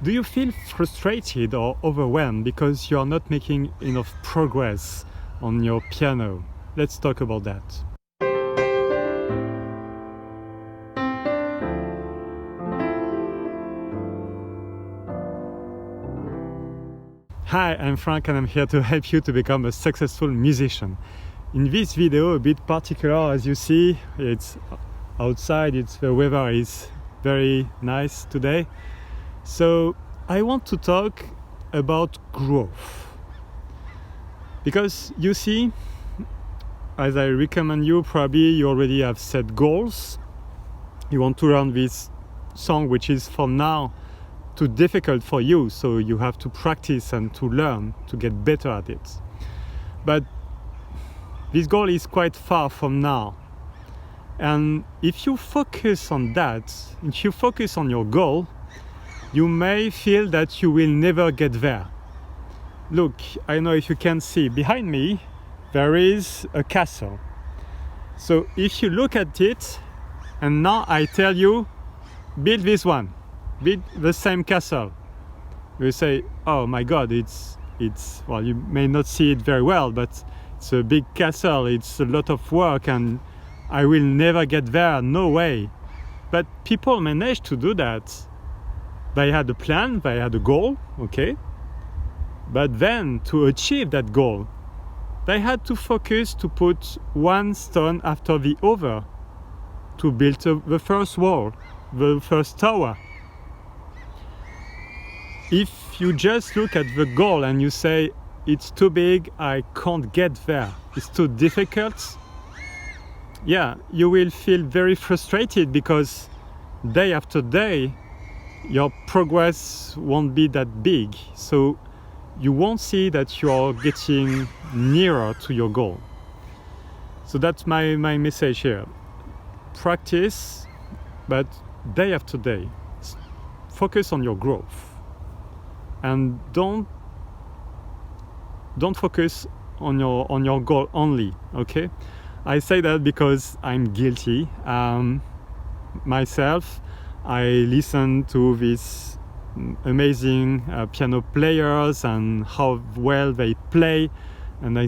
Do you feel frustrated or overwhelmed because you are not making enough progress on your piano? Let's talk about that. Hi, I'm Frank and I'm here to help you to become a successful musician. In this video, a bit particular, as you see, it's outside, the weather is very nice today. So I want to talk about growth. Because you see, as I recommend you, probably you already have set goals. You want to learn this song, which is for now too difficult for you, so you have to practice and to learn to get better at it. But this goal is quite far from now. And if you focus on that, if you focus on your goal, you may feel that you will never get there. Look, I don't know if you can see, behind me there is a castle. So if you look at it, and now I tell you, build this one, build the same castle. You say, oh my god, it's well, you may not see it very well, but it's a big castle, it's a lot of work and I will never get there, no way. But people manage to do that. They had a plan, they had a goal, okay? But then to achieve that goal, they had to focus to put one stone after the other to build the first wall, the first tower. If you just look at the goal and you say, it's too big, I can't get there, it's too difficult, yeah, you will feel very frustrated because day after day, your progress won't be that big. So you won't see that you are getting nearer to your goal. So that's my message here. Practice, but day after day, focus on your growth. And don't focus on your goal only, okay? I say that because I'm guilty. Myself, I listen to these amazing piano players and how well they play, and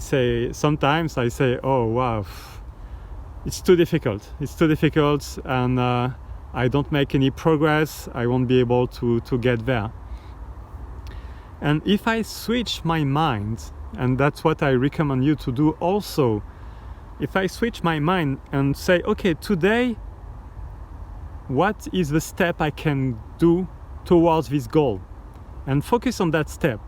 sometimes I say, oh wow, it's too difficult, and I don't make any progress, I won't be able to get there. And if I switch my mind, and that's what I recommend you to do also, if I switch my mind and say, okay, today, what is the step I can do towards this goal? And focus on that step.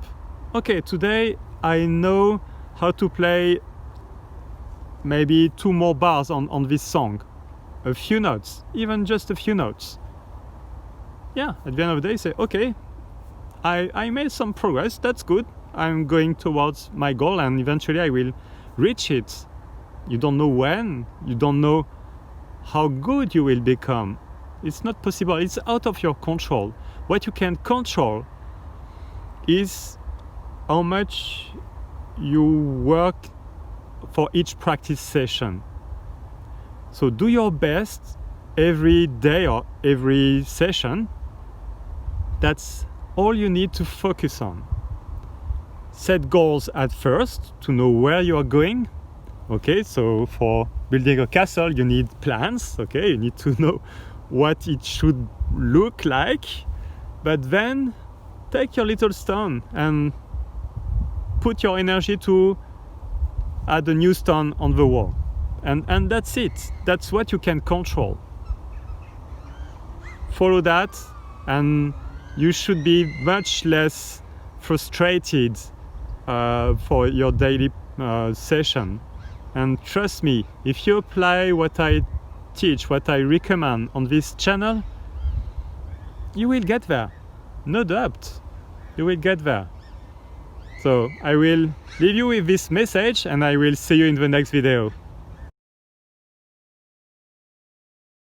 Okay, today I know how to play maybe 2 more bars on this song. A few notes, even just a few notes. Yeah, at the end of the day, say, okay, I made some progress, that's good. I'm going towards my goal and eventually I will reach it. You don't know when, you don't know how good you will become. It's not possible, it's out of your control. What you can control is how much you work for each practice session. So do your best every day or every session. That's all you need to focus on. Set goals at first to know where you are going. Okay, so for building a castle, you need plans. Okay, you need to know what it should look like. But then take your little stone and put your energy to add a new stone on the wall. And that's it. That's what you can control. Follow that and you should be much less frustrated for your daily session. And trust me, if you apply what I teach, what I recommend on this channel, you will get there. No doubt, you will get there. So I will leave you with this message and I will see you in the next video.